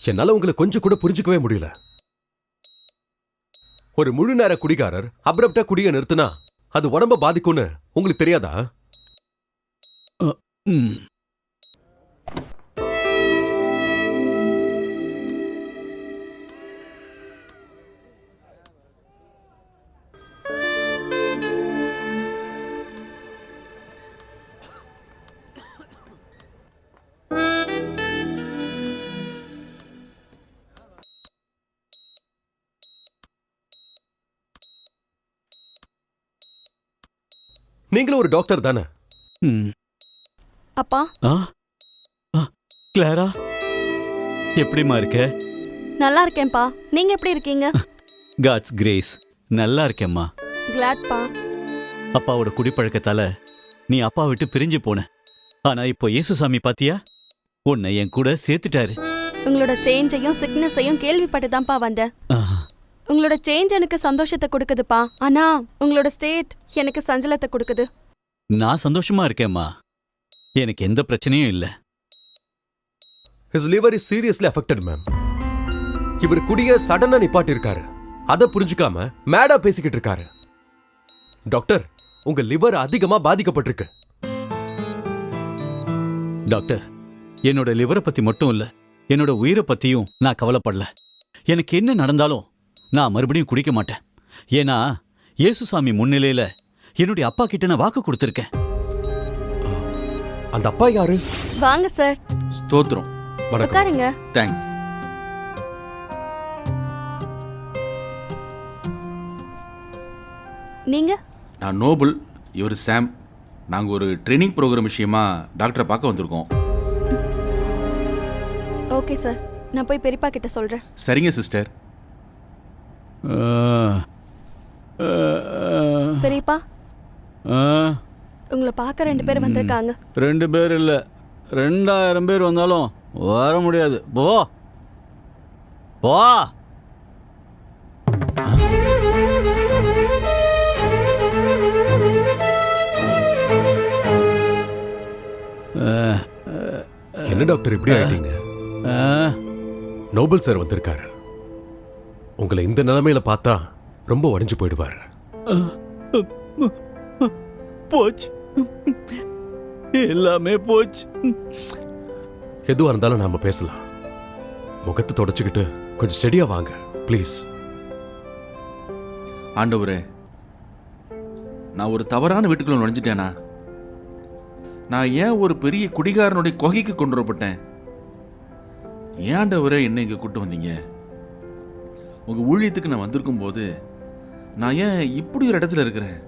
என்னால உங்களை கொஞ்சம் கூட புரிஞ்சுக்கவே முடியல. ஒரு முழு நேர குடிகாரர் அப்ரப்டா குடிய நிறுத்தினா அது உடம்ப பாதிக்கும்னு உங்களுக்கு தெரியாதா? நீங்களும் ஒரு டாக்டர் தானே? அப்பா, கிளாரா, எப்படிமா இருக்க? நல்லா இருக்கேன்ப்பா. நீங்க எப்படி இருக்கீங்க? காட்ஸ் கிரேஸ், நல்லா இருக்கேம்மா. கிளாட்பா. அப்பாவோட குடிப்பழக்கத்தால நீ அப்பா விட்டு பிரிஞ்சு போன. ஆனா இப்போ இயேசுசாமி பாத்தியா, உன்னை என் கூட சேர்த்துட்டாரு. உங்களோட சேஞ்சையும் சிக்னஸையும் கேள்விப்பட்டுதான்ப்பா வந்தேன். உங்களோட சேஞ்ச் எனக்கு சந்தோஷத்தை கொடுக்குதுப்பா. ஆனா உங்களோட ஸ்டேட் எனக்கு சஞ்சலத்தை கொடுக்குது. நான் சந்தோஷமா இருக்கேம்மா, எனக்கு எந்த பிரச்சனையும் இல்ல. His liver is seriously affected, ma'am. இவர் குடிய சடனா நிப்பாட்டி இருக்காரு. அத புரிஞ்சுக்காம மேடா பேசிக்கிட்டு இருக்காரு. டாக்டர், உங்க லிவர் அதிகமா பாதிக்கப்பட்டிருக்கு. டாக்டர், என்னோட லிவரை பத்தி மட்டும் இல்ல, என்னோட உயிரை பத்தியும் நான் கவலைப்படல. எனக்கு என்ன நடந்தாலும் நான் மறுபடியும் குடிக்க மாட்டேன். ஏன்னா இயேசுசாமி முன்னிலையில என்னுடைய அப்பா கிட்ட நான் வாக்கு கொடுத்திருக்கேன். அந்த அப்பா யாரு? வாங்க சார். ஸ்தோத்திரம். உட்காருங்க. தேங்க்ஸ். நீங்க? நான் நோபல், இவர் சாம். நாங்கள் ஒரு ட்ரைனிங் ப்ரோக்ராம் விஷயமா டாக்டரை பார்க்க வந்திருக்கோம். ஓகே சார், நான் போய் பெரியப்பா கிட்ட சொல்றேன். சரிங்க சிஸ்டர். பெரியப்பா, உங்களை பார்க்க 2 பேர் வந்திருக்காங்க. 2 பேர் இல்ல, 2000 பேர் வந்தாலும் வர முடியாது. போ போ. என்ன டாக்டர் இப்படி ஆயிட்டீங்க? நோபல் சார் வந்திருக்காரு. உங்களை இந்த நிலைமையில பார்த்தா ரொம்ப உடைஞ்சு போயிடுவாரு. போச்சு, எல்லாமே போச்சு. எதுவா இருந்தாலும் நாம பேசலாம். முகத்தை தொடச்சுக்கிட்டு கொஞ்சம் ஸ்டெடியா வாங்க ப்ளீஸ். ஆண்டவரே, நான் ஒரு தவறான வீட்டுக்குள்ள நுழைஞ்சிட்டேனா? நான் ஏன் ஒரு பெரிய குடிகாரனுடைய கொகைக்கு கொண்டு வரப்பட்டேன்? ஏன் ஆண்டவரே என்ன இங்க கூட்டு வந்தீங்க? உங்க ஊழியத்துக்கு நான் வந்திருக்கும் போது நான் ஏன் இப்படி ஒரு இடத்துல இருக்கிறேன்?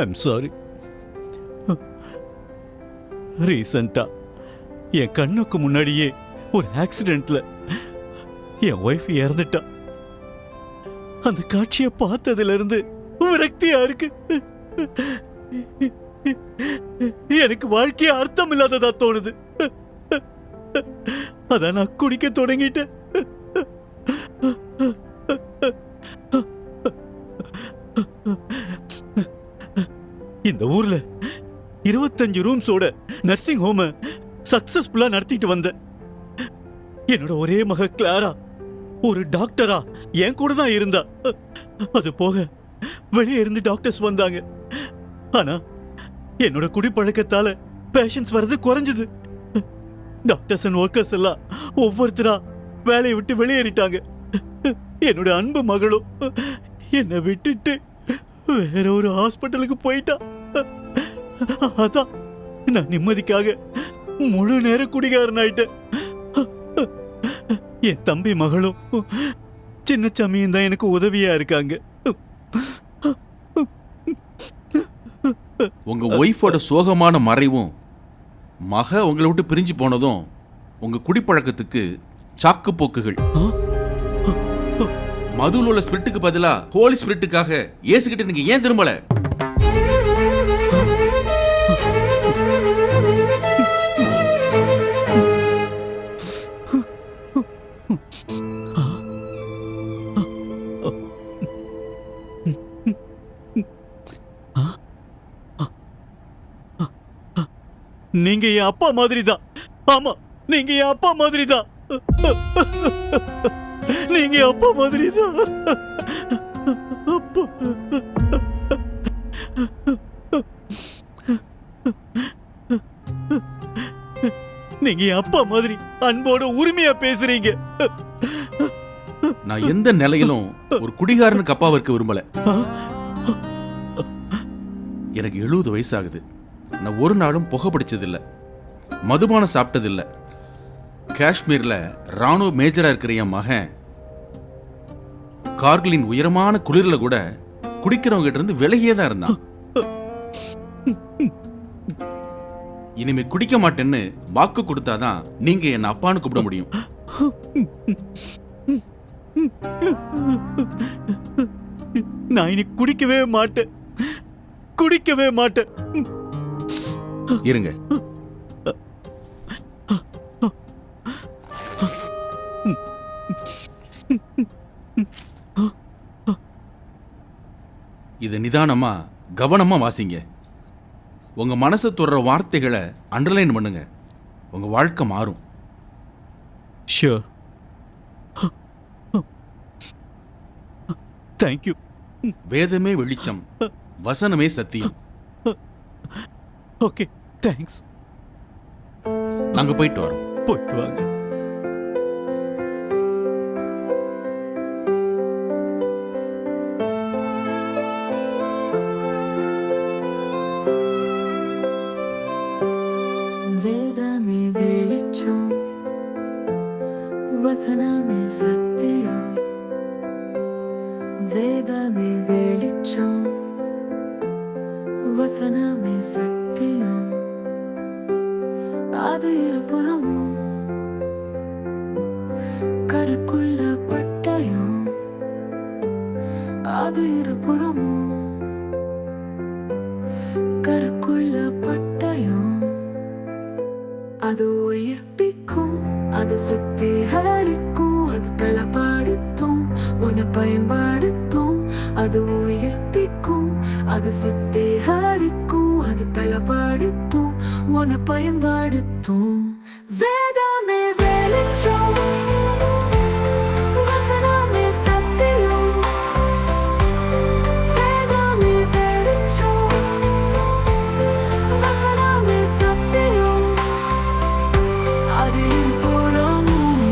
I'm sorry. ரீசெண்டா என் கண்ணுக்கு முன்னாடியே ஒரு ஆக்சிடென்ட்ல என் ஒய்ஃப் இறந்துட்டா. அந்த காட்சியை பார்த்ததுல இருந்து விரக்தியா இருக்கு. எனக்கு வாழ்க்கைய அர்த்தம் இல்லாததா தோணுது. அதான் நான் குடிக்க தொடங்கிட்டேன். இந்த ஊர்ல 25 ரூம்ஸோட நர்சிங் ஹோம சக்சஸ்ஃபுல்லா நடத்திட்டு வந்தேன். என்னோட ஒரே மக கிளாரா ஒரு டாக்டரா என் கூட தான் இருந்தா. அது போக வெளியே இருந்து டாக்டர்ஸ் வந்தாங்க. ஆனா என்னோட குடிப்பழக்கத்தால பேஷன்ஸ் வர்றது குறைஞ்சது. டாக்டர்ஸ் அண்ட் ஒர்க்கர்ஸ் எல்லாம் ஒவ்வொருத்தரா வேலையை விட்டு வெளியேறிட்டாங்க. என்னோட அன்பு மகளும் என்னை விட்டுட்டு வேற ஒரு ஹாஸ்பிட்டலுக்கு போயிட்டா. அதான் நான் நிம்மதிக்காக முழு நேர குடிகாரன் ஆயிட்டேன். என் தம்பி மகளும் சின்னச்சாமியும் தான் எனக்கு உதவியா இருக்காங்க. உங்க ஒய்ஃபோட சோகமான மறைவும் மக உங்களை விட்டு பிரிஞ்சு போனதும் உங்க குடிப்பழக்கத்துக்கு சாக்கு போக்குகள். மதுல உள்ள ஸ்பிரிட்டுக்கு பதிலா ஹோலி ஸ்பிரிட்டுக்காக இயேசுகிட்ட நீங்க ஏன் திரும்பல? நீங்க என் அப்பா மாதிரி தான். ஆமா, நீங்க என் அப்பா மாதிரி தான். நீங்க என் அப்பா மாதிரி தான். அப்பா. நீங்க என் அப்பா மாதிரி அன்போட உரிமையா பேசுறீங்க. நான் எந்த நிலையிலும் ஒரு குடிகாரனுக்கு அப்பாவா இருக்க விரும்பல. எனக்கு 70 வயசாகுது. நான் ஒரு நாளும் புகை பிடிச்சதில்லை, மதுபானம் சாப்பிட்டதில்லை. காஷ்மீர்ல ராணுவ மேஜரா இருக்கிற என் மகன் கார்கிலின் உயரமான குளிர்ல கூட குடிக்கிறவங்க கிட்ட இருந்து விலகியே தான் இருந்தான். இனிமே குடிக்க மாட்டேன்னு வாக்கு கொடுத்தாதான் நீங்க என்ன அப்பான்னு கூப்பிட முடியும். நான் இனி குடிக்கவே மாட்டேன், குடிக்கவே மாட்டேன். இருங்க, இத நிதானமா கவனமா வாசிங்க. உங்க மனசு தொடுற வார்த்தைகளை அண்டர்லைன் பண்ணுங்க. உங்க வாழ்க்கை மாறும். ஷூர். தேங்க்யூ. வேதமே வெளிச்சம், வசனமே சத்தியம். Okay, thanks. நாங்க போயிட்டு வரோம். போயிட்டு வாங்க. வேதமே வெளிச்சம், வசனமே சத்தியம். வேதமே வெளிச்சம், வசனமே சத்தியம். அது இருபுறமும் கருக்குள்ள பட்டயம். அது இருபுறமும் கருக்குள்ள பட்டயம். அது உயிர்ப்பிக்கும், அது சுத்திகரிக்கும், அது பலப்படுத்தும், உன்னை பயன்படுத்தும். அது உயிர்ப்பிக்கும், அது சுத்திகரிக்கும், அது பலப்படுத்தும், உன்னை பயன்படுத்தும். வேதமே வெளிச்சம், வசனமே சத்தியம். வேதமே வெளிச்சம், வசனமே சத்தியம். அது இருபுறமும்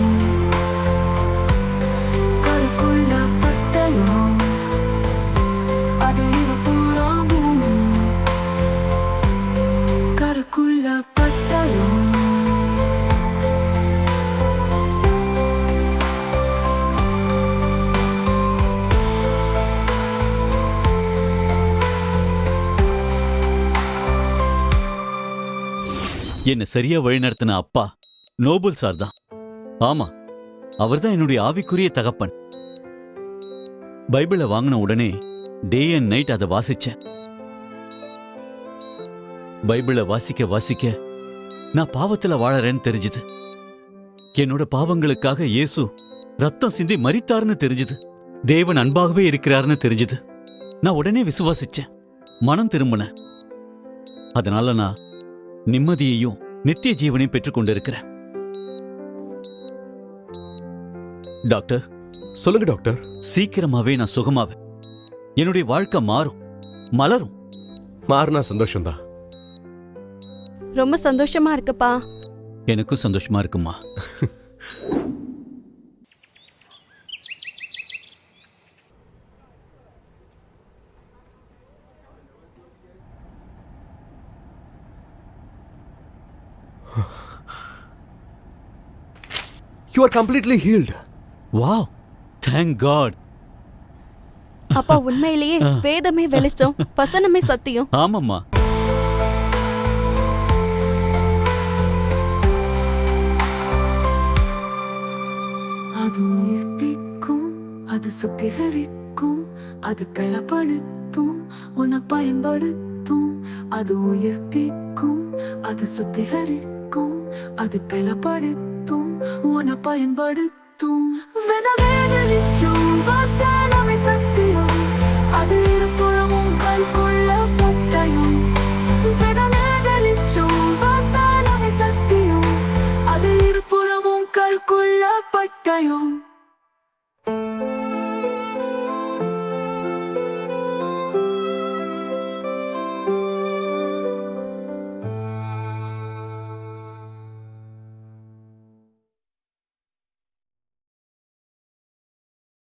கருக்குள்ள பட்டயம். அது இருபுறமும் கருக்குள்ள பட்டயம். என்ன சரியா வழிநடத்தின அப்பா நோபல் சார் தான். ஆமா, அவர்தான் என்னுடைய ஆவிக்குரிய தகப்பன். பைபிளை வாங்கின உடனே டே அண்ட் நைட் அதை வாசிச்சேன். பைபிளை வாசிக்க வாசிக்க நான் பாவத்துல வாழறேன்னு தெரிஞ்சுது. என்னோட பாவங்களுக்காக இயேசு ரத்தம் சிந்தி மரித்தாருன்னு தெரிஞ்சுது. தேவன் அன்பாகவே இருக்கிறாருன்னு தெரிஞ்சுது. நான் உடனே விசுவாசிச்சேன், மனம் திரும்பினேன். அதனால நான் நிம்மதியையும் நித்திய ஜீவனையும் பெற்றுக் கொண்டிருக்கிறேன். டாக்டர், சொல்லுங்க டாக்டர். சீக்கிரமாவே நான் சுகமாவேன். என்னுடைய வாழ்க்கை மாறும், மலரும். மாறினா சந்தோஷம்தான். ரொம்ப சந்தோஷமா இருக்குப்பா. எனக்கும் சந்தோஷமா இருக்குமா. You are completely healed. Wow, thank God. அப்பா உண்மையிலேயே வேதமே வெளிச்சம், வசனமே சத்தியம். ஆமாம்மா. அது உயிர்ப்பிக்கும், அது சுத்திகரிக்கும், அது பலப்படுத்தும், உன்னை பயன்படுத்தும், அது உயிர்ப்பிக்கும், அது சுத்திகரிக்கும், அது பலப்படுத்தும், உன்னை பயன்படுத்தும். வேதனை வெளிச்சம்